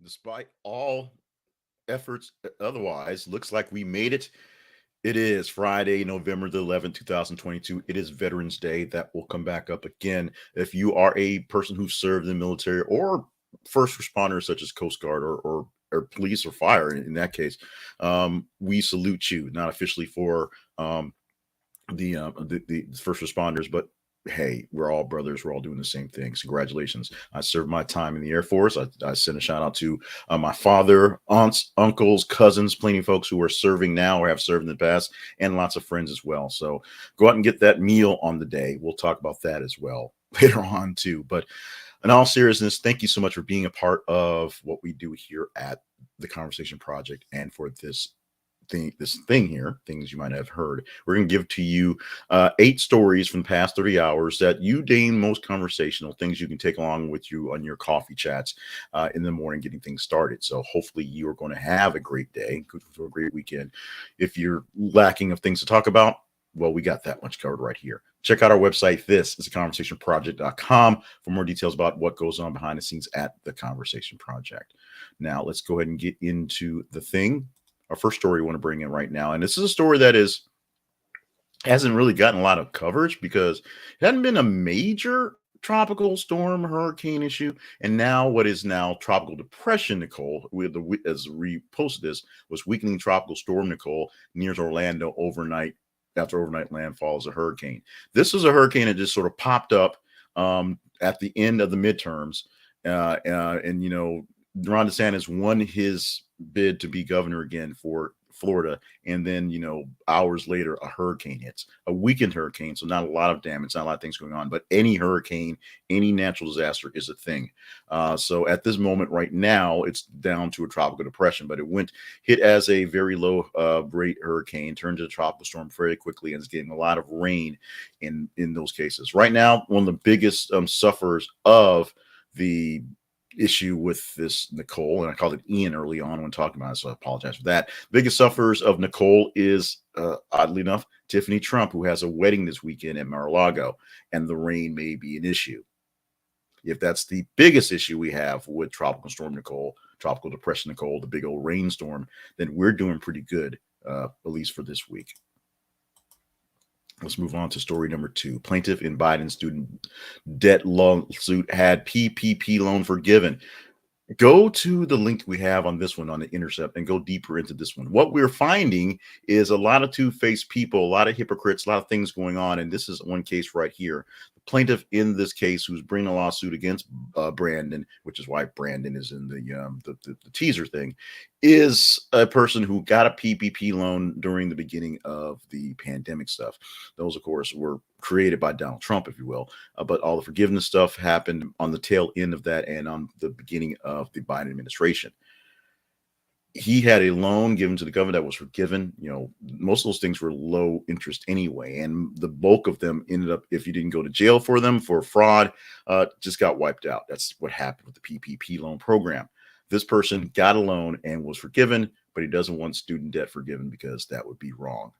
Despite all efforts otherwise, looks like we made it. It is Friday, November the 11th, 2022. It is Veterans Day. That will come back up again. If you are a person who served in the military or first responders such as Coast Guard or police or fire in that case, we salute you, not officially for the first responders, but hey, we're all brothers. We're all doing the same things. Congratulations. I served my time in the Air Force. I sent a shout out to my father, aunts, uncles, cousins, plenty of folks who are serving now or have served in the past, and lots of friends as well. So go out and get that meal on the day. We'll talk about that as well later on too. But in all seriousness, thank you so much for being a part of what we do here at the Conversation Project and for this thing here, things you might have heard. We're going to give to you 8 stories from the past 30 hours that you deem most conversational, things you can take along with you on your coffee chats in the morning, getting things started. So hopefully you are going to have a great day, good for a great weekend. If you're lacking of things to talk about, well, we got that much covered right here. Check out our website. This is theconversationproject.com for more details about what goes on behind the scenes at the Conversation Project. Now, let's go ahead and get into the thing. Our first story we want to bring in right now, and this is a story that hasn't really gotten a lot of coverage because it hadn't been a major tropical storm hurricane issue, and now what is now tropical depression Nicole, as we posted this, was weakening tropical storm Nicole nears Orlando overnight after overnight landfall as a hurricane. This is a hurricane that just sort of popped up at the end of the midterms, and Ron DeSantis won his bid to be governor again for Florida. And then, hours later, a hurricane hits, a weakened hurricane. So not a lot of damage, not a lot of things going on, but any hurricane, any natural disaster is a thing. So at this moment right now, it's down to a tropical depression, but it hit as a very low rate hurricane, turned to a tropical storm very quickly, and it's getting a lot of rain in those cases. Right now, one of the biggest sufferers of the issue with this Nicole, and I called it Ian early on when talking about it, so I apologize for that. Biggest sufferers of Nicole is, oddly enough, Tiffany Trump, who has a wedding this weekend at Mar-a-Lago, and the rain may be an issue. If that's the biggest issue we have with Tropical Storm Nicole, Tropical Depression Nicole, the big old rainstorm, then we're doing pretty good, at least for this week. Let's move on to story number 2. Plaintiff in Biden student debt lawsuit had PPP loan forgiven. Go to the link we have on this one on the Intercept and go deeper into this one. What we're finding is a lot of two-faced people, a lot of hypocrites, a lot of things going on. And this is one case right here. The plaintiff in this case, who's bringing a lawsuit against Brandon, which is why Brandon is in the teaser thing, is a person who got a PPP loan during the beginning of the pandemic stuff. Those, of course, were created by Donald Trump, if you will, but all the forgiveness stuff happened on the tail end of that and on the beginning of the Biden administration. He had a loan given to the government that was forgiven. Most of those things were low interest anyway, and the bulk of them ended up, if you didn't go to jail for them for fraud, just got wiped out. That's what happened with the PPP loan program. This person got a loan and was forgiven, but he doesn't want student debt forgiven because that would be wrong.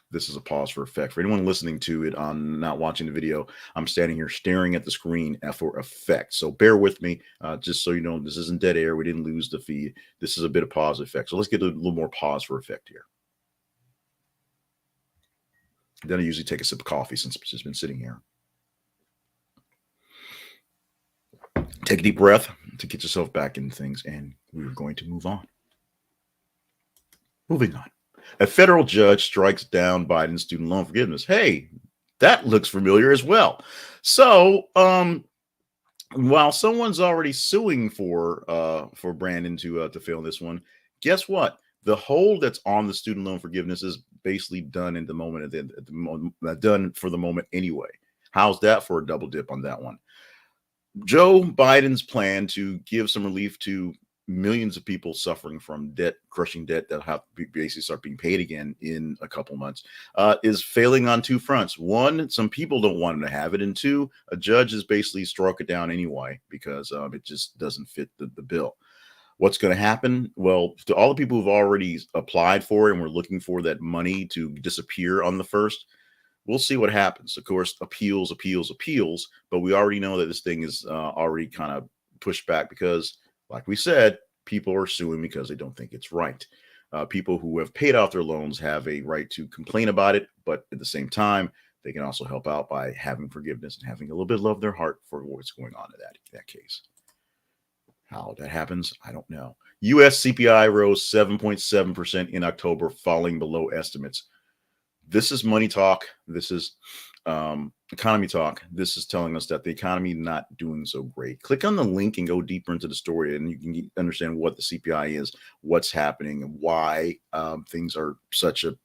This is a pause for effect. For anyone listening to it on not watching the video, I'm standing here staring at the screen for effect. So bear with me, just so you know, this isn't dead air. We didn't lose the feed. This is a bit of pause effect. So let's get a little more pause for effect here. Then I usually take a sip of coffee since it's just been sitting here. Take a deep breath to get yourself back in things, and we're going to move on. Moving on. A federal judge strikes down Biden's student loan forgiveness. Hey, that looks familiar as well. So, while someone's already suing for Brandon to fail this one, guess what? The hold that's on the student loan forgiveness is basically done at the moment. Done for the moment anyway. How's that for a double dip on that one? Joe Biden's plan to give some relief to millions of people suffering from crushing debt that have to basically start being paid again in a couple months, is failing on 2 fronts. One, some people don't want him to have it. And 2, a judge has basically struck it down anyway because it just doesn't fit the bill. What's going to happen? Well, to all the people who've already applied for it and we're looking for that money to disappear on the 1st, we'll see what happens. Of course, appeals, but we already know that this thing is already kind of pushed back because, like we said, people are suing because they don't think it's right. People who have paid off their loans have a right to complain about it, but at the same time, they can also help out by having forgiveness and having a little bit of love in their heart for what's going on in that case. How that happens, I don't know. U.S. CPI rose 7.7% in October, falling below estimates. This is money talk. This is economy talk. This is telling us that the economy not doing so great. Click on the link and go deeper into the story, and you can understand what the CPI is, what's happening, and why things are such a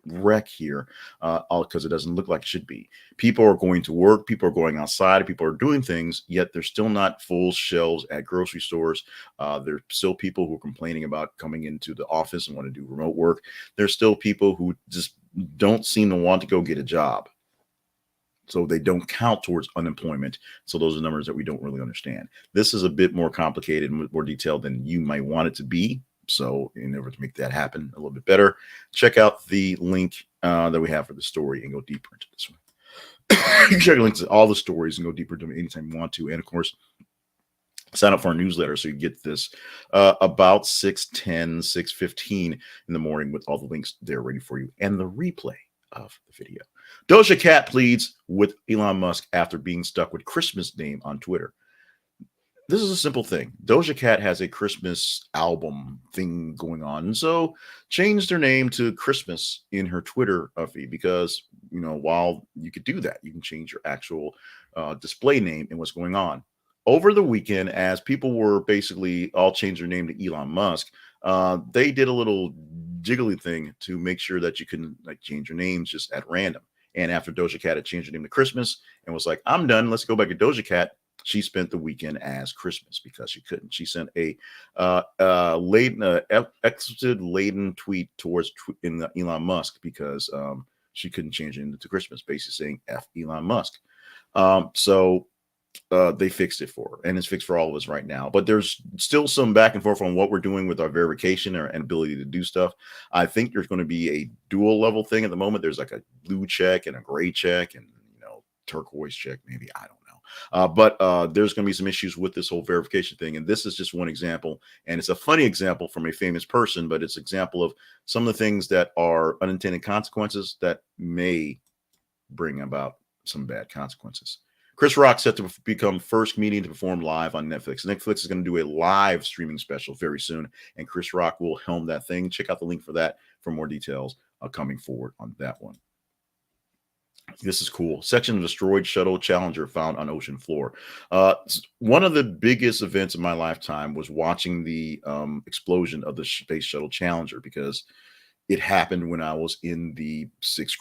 wreck here, all because it doesn't look like it should be. People are going to work, people are going outside, people are doing things, yet they're still not full shelves at grocery stores. There's still people who are complaining about coming into the office and want to do remote work. There's still people who just don't seem to want to go get a job. So they don't count towards unemployment. So those are numbers that we don't really understand. This is a bit more complicated and more detailed than you might want it to be. So in order to make that happen a little bit better, check out the link that we have for the story and go deeper into this one. You can check links to all the stories and go deeper into them anytime you want to. And of course, sign up for our newsletter so you get this about 6:10, 6:15 in the morning with all the links there ready for you and the replay of the video. Doja Cat pleads with Elon Musk after being stuck with Christmas name on Twitter. This is a simple thing. Doja Cat has a Christmas album thing going on, and so changed her name to Christmas in her Twitter feed because, while you could do that, you can change your actual display name and what's going on. Over the weekend, as people were basically all changed their name to Elon Musk, they did a little jiggly thing to make sure that you can change your names just at random. And after Doja Cat had changed her name to Christmas and was like, I'm done, let's go back to Doja Cat, she spent the weekend as Christmas because she couldn't. She sent a laden tweet towards Elon Musk because she couldn't change it into Christmas, basically saying F Elon Musk. So they fixed it for her, and it's fixed for all of us right now. But there's still some back and forth on what we're doing with our verification and ability to do stuff. I think there's going to be a dual level thing at the moment. There's like a blue check and a gray check and turquoise check, maybe, I don't know. But there's going to be some issues with this whole verification thing. And this is just one example. And it's a funny example from a famous person, but it's an example of some of the things that are unintended consequences that may bring about some bad consequences. Chris Rock set to become first comedian to perform live on Netflix. Netflix is going to do a live streaming special very soon, and Chris Rock will helm that thing. Check out the link for that for more details coming forward on that one. This is cool. Section of destroyed shuttle Challenger found on ocean floor. One of the biggest events of my lifetime was watching the explosion of the space shuttle Challenger because it happened when I was in the sixth,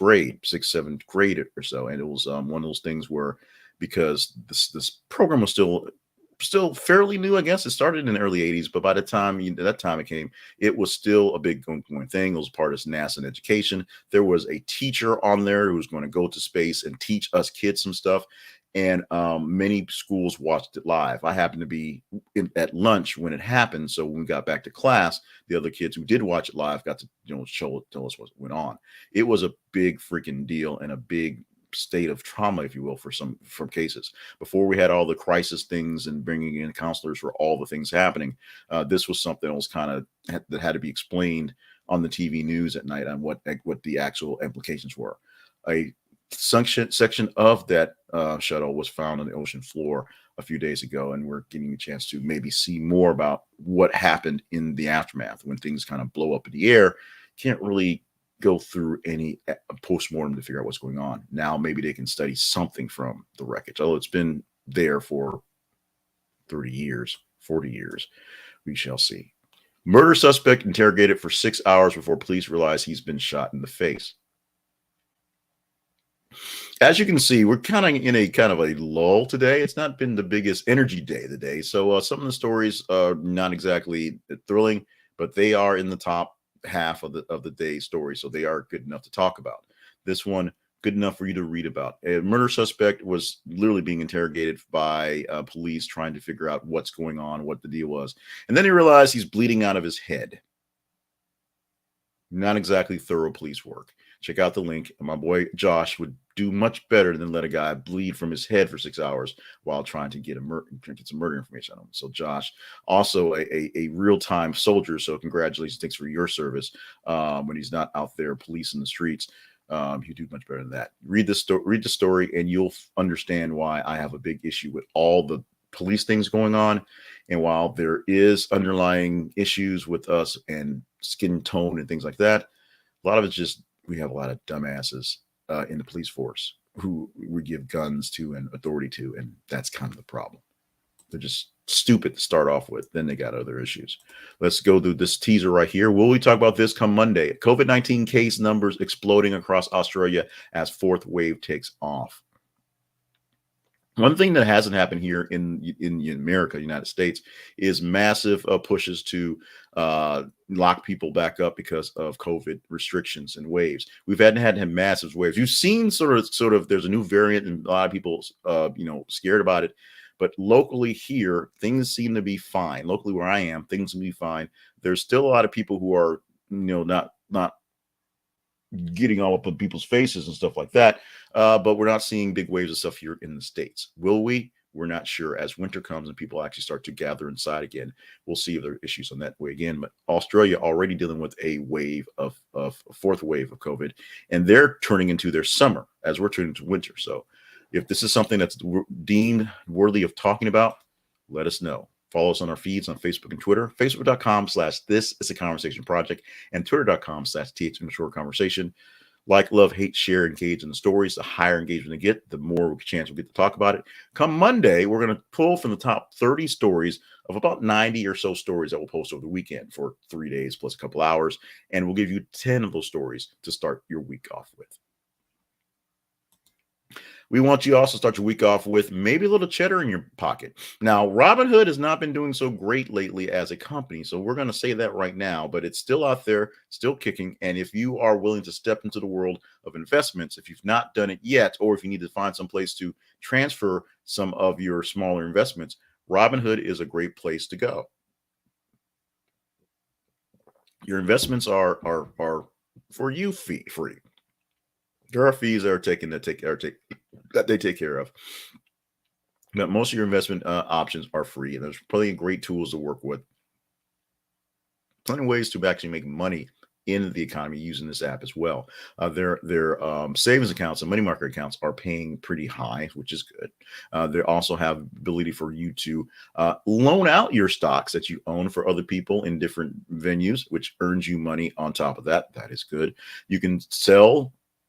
seventh grade or so. And it was one of those things where, because this program was still fairly new, I guess. It started in the early 80s, but by the time it came, it was still a big going thing. It was part of NASA and education. There was a teacher on there who was going to go to space and teach us kids some stuff. And many schools watched it live. I happened to be at lunch when it happened. So when we got back to class, the other kids who did watch it live got to tell us what went on. It was a big freaking deal and a big state of trauma, if you will, for some cases. Before we had all the crisis things and bringing in counselors for all the things happening, this was something that was that had to be explained on the TV news at night on what the actual implications were. A section of that shuttle was found on the ocean floor a few days ago, and we're getting a chance to maybe see more about what happened in the aftermath when things kind of blow up in the air. Can't really go through any post-mortem to figure out what's going on. Now maybe they can study something from the wreckage, although it's been there for 30 years, 40 years. We shall see. Murder suspect interrogated for 6 hours before police realize he's been shot in the face. As you can see, we're kind of in a lull today. It's not been the biggest energy day of the day. So some of the stories are not exactly thrilling, but they are in the top half of the day's story, so they are good enough to talk about. This one, good enough for you to read about. A murder suspect was literally being interrogated by police trying to figure out what's going on, what the deal was, and then he realized he's bleeding out of his head. Not exactly thorough police work. Check out the link. My boy Josh would do much better than let a guy bleed from his head for 6 hours while trying to get some murder information on him. So Josh, also a real-time soldier. So congratulations, thanks for your service. When he's not out there policing the streets, you do much better than that. Read the story, and you'll understand why I have a big issue with all the police things going on. And while there is underlying issues with us and skin tone and things like that, a lot of it's just we have a lot of dumbasses in the police force who we give guns to and authority to, and that's kind of the problem. They're just stupid to start off with. Then they got other issues. Let's go through this teaser right here. Will we talk about this come Monday? COVID-19 case numbers exploding across Australia as fourth wave takes off. One thing that hasn't happened here in America, United States, is massive pushes to lock people back up because of COVID restrictions and waves. We've had massive waves. You've seen sort of. There's a new variant, and a lot of people, scared about it. But locally here, things seem to be fine. Locally where I am, things will be fine. There's still a lot of people who are, not getting all up on people's faces and stuff like that. But we're not seeing big waves of stuff here in the States. Will we? We're not sure. As winter comes and people actually start to gather inside again, we'll see if there are issues on that way again. But Australia already dealing with a wave of fourth wave of COVID, and they're turning into their summer as we're turning to winter. So if this is something that's deemed worthy of talking about, let us know. Follow us on our feeds on Facebook and Twitter, facebook.com/this is a conversation project, and twitter.com/th_conversation. Like, love, hate, share, engage in the stories. The higher engagement we get, the more chance we get to talk about it. Come Monday, we're going to pull from the top 30 stories of about 90 or so stories that we'll post over the weekend for 3 days plus a couple hours. And we'll give you 10 of those stories to start your week off with. We want you also to start your week off with maybe a little cheddar in your pocket. Now, Robinhood has not been doing so great lately as a company, so we're going to say that right now, but it's still out there, still kicking. And if you are willing to step into the world of investments, if you've not done it yet, or if you need to find some place to transfer some of your smaller investments, Robinhood is a great place to go. Your investments are for you fee-free. There are fees that they take care of. But most of your investment options are free, and there's plenty of great tools to work with. Plenty of ways to actually make money in the economy using this app as well. Their savings accounts and money market accounts are paying pretty high, which is good. They also have ability for you to loan out your stocks that you own for other people in different venues, which earns you money on top of that. That is good. You can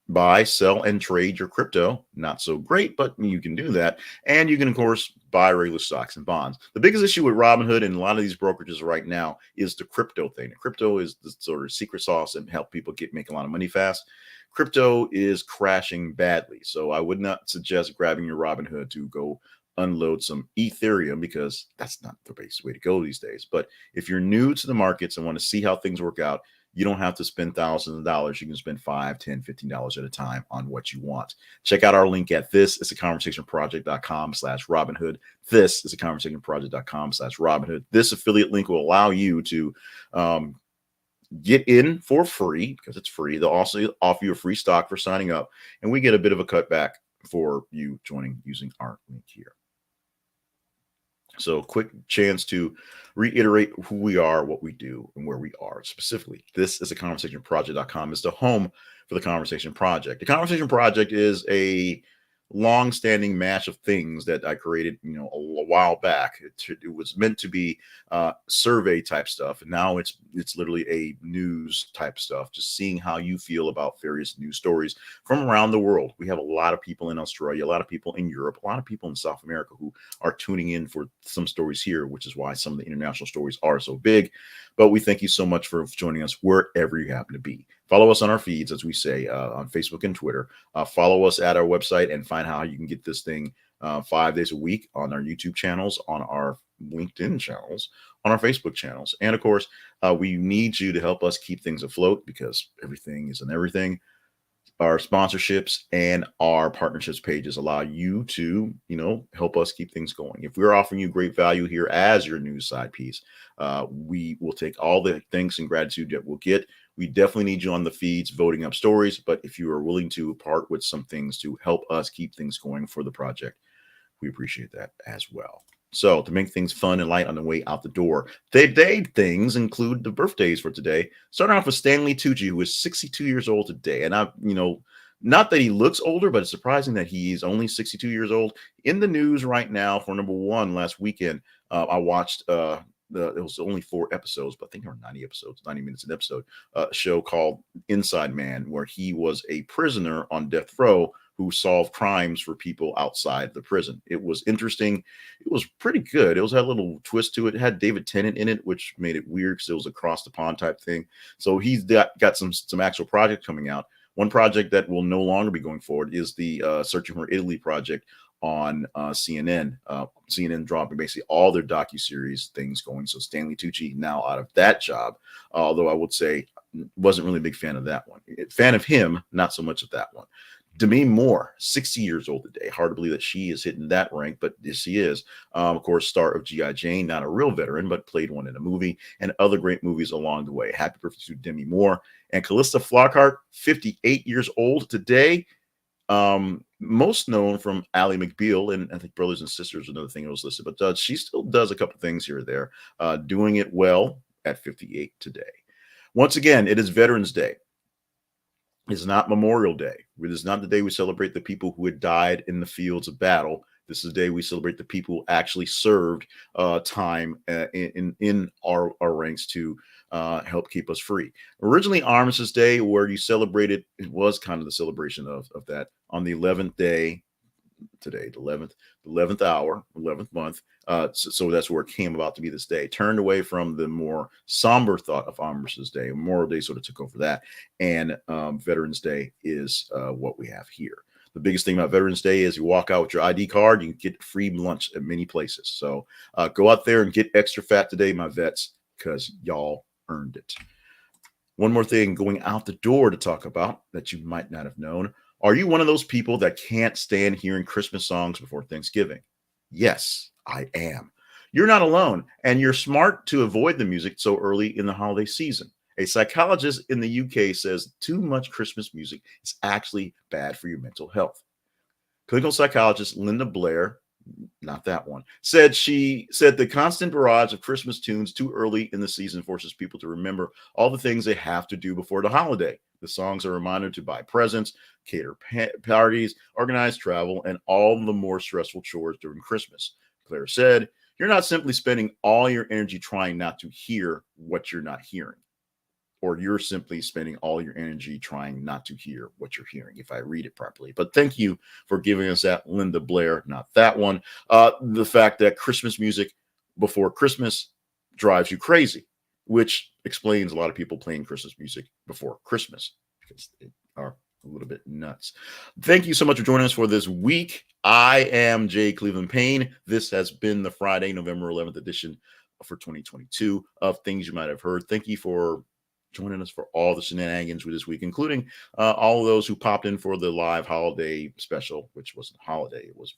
buy, sell, and trade your crypto. Not so great, but you can do that. And you can, of course, buy regular stocks and bonds. The biggest issue with Robinhood and a lot of these brokerages right now is the crypto thing. Crypto is the sort of secret sauce and help people make a lot of money fast. Crypto is crashing badly. So I would not suggest grabbing your Robinhood to go unload some Ethereum, because that's not the best way to go these days. But if you're new to the markets and want to see how things work out, you don't have to spend thousands of dollars. You can spend $5, $10, $15 at a time on what you want. Check out our link at thisisaconversationproject.com/Robinhood. This is a conversationproject.com/Robinhood. This affiliate link will allow you to get in for free, because it's free. They'll also offer you a free stock for signing up, and we get a bit of a cutback for you joining using our link here. So quick chance to reiterate who we are, what we do, and where we are specifically. This is a conversationproject.com. It's the home for the Conversation Project. The Conversation Project is a long-standing match of things that I created, a while back. It was meant to be survey type stuff, and now it's literally a news type stuff, just seeing how you feel about various news stories from around the world. We have a lot of people in Australia, a lot of people in Europe, a lot of people in South America who are tuning in for some stories here, which is why some of the international stories are so big. But we thank you so much for joining us wherever you happen to be. Follow us on our feeds, as we say, on Facebook and Twitter. Follow us at our website and find how you can get this thing 5 days a week on our YouTube channels, on our LinkedIn channels, on our Facebook channels. And of course, we need you to help us keep things afloat, because everything isn't everything. Our sponsorships and our partnerships pages allow you to, help us keep things going. If we're offering you great value here as your news side piece, we will take all the thanks and gratitude that we'll get. We definitely need you on the feeds voting up stories. But if you are willing to part with some things to help us keep things going for the project, we appreciate that as well. So to make things fun and light on the way out the door, today things include the birthdays for today. Starting off with Stanley Tucci, who is 62 years old today. And not that he looks older, but it's surprising that he's only 62 years old. In the news right now for number one last weekend, I watched it was only 4 episodes, but I think there were 90 episodes, 90 minutes an episode, a show called Inside Man, where he was a prisoner on death row who solved crimes for people outside the prison. It was interesting. It was pretty good. It had a little twist to it. It had David Tennant in it, which made it weird because it was across the pond type thing. So he's got some actual projects coming out. One project that will no longer be going forward is the Searching for Italy project on CNN. CNN dropping basically all their docuseries things going. So Stanley Tucci now out of that job, although I would say wasn't really a big fan of that one. Fan of him, not so much of that one. Demi Moore, 60 years old today. Hard to believe that she is hitting that rank, but she is. Of course, star of G.I. Jane, not a real veteran, but played one in a movie and other great movies along the way. Happy birthday to Demi Moore. And Callista Flockhart, 58 years old today. Most known from Ally McBeal and I think Brothers and Sisters, another thing that was listed, but she still does a couple things here or there, doing it well at 58 today. Once again, it is Veterans Day. It's not Memorial Day. It is not the day we celebrate the people who had died in the fields of battle. This is the day we celebrate the people who actually served time in our ranks to help keep us free. Originally, Armistice Day, where you celebrated, it was kind of the celebration of that on the 11th day today, the 11th hour, 11th month. So that's where it came about to be this day. Turned away from the more somber thought of Armistice Day. Memorial Day sort of took over that. And Veterans Day is what we have here. The biggest thing about Veterans Day is you walk out with your ID card, you can get free lunch at many places. So go out there and get extra fat today, my vets, because y'all earned it. One more thing going out the door to talk about that you might not have known. Are you one of those people that can't stand hearing Christmas songs before Thanksgiving? Yes, I am. You're not alone, and you're smart to avoid the music so early in the holiday season. A psychologist in the UK says too much Christmas music is actually bad for your mental health. Clinical psychologist Linda Blair, not that one, said the constant barrage of Christmas tunes too early in the season forces people to remember all the things they have to do before the holiday. The songs are a reminder to buy presents, cater parties, organize travel, and all the more stressful chores during Christmas. Claire said, "You're not simply spending all your energy trying not to hear what you're not hearing, or you're simply spending all your energy trying not to hear what you're hearing," if I read it properly. But thank you for giving us that, Linda Blair, not that one. The fact that Christmas music before Christmas drives you crazy, which explains a lot of people playing Christmas music before Christmas because they are a little bit nuts. Thank you so much for joining us for this week. I am Jay Cleveland Payne. This has been the Friday, November 11th edition for 2022 of Things You Might Have Heard. Thank you for joining us for all the shenanigans with this week, including all of those who popped in for the live holiday special, which wasn't a holiday. It was,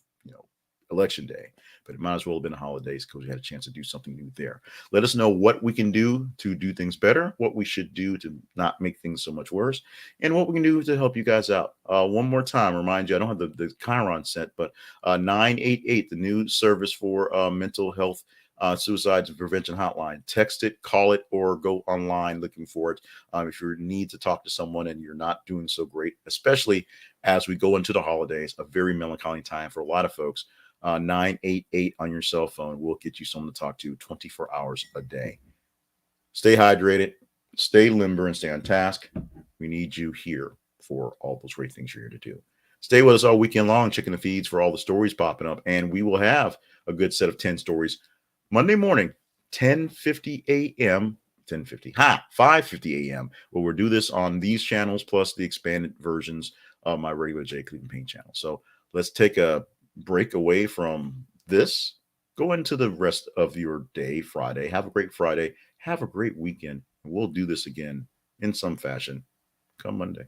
election day, but it might as well have been a holiday because we had a chance to do something new there. Let us know what we can do to do things better, what we should do to not make things so much worse, and what we can do to help you guys out. One more time, remind you, I don't have the Chiron set, but 988, the new service for mental health suicides and prevention hotline. Text it, call it, or go online looking for it. If you need to talk to someone and you're not doing so great, especially as we go into the holidays, a very melancholy time for a lot of folks. 988 on your cell phone will get you someone to talk to 24 hours a day. Stay hydrated, stay limber, and stay on task. We need you here for all those great things you're here to do. Stay with us all weekend long, checking the feeds for all the stories popping up, and we will have a good set of 10 stories Monday morning, 10:50 a.m. 5:50 a.m. where we'll do this on these channels plus the expanded versions of my regular Jay Cleveland Payne channel. So let's take a break away from this. Go into the rest of your day, Friday. Have a great Friday. Have a great weekend. We'll do this again in some fashion come Monday.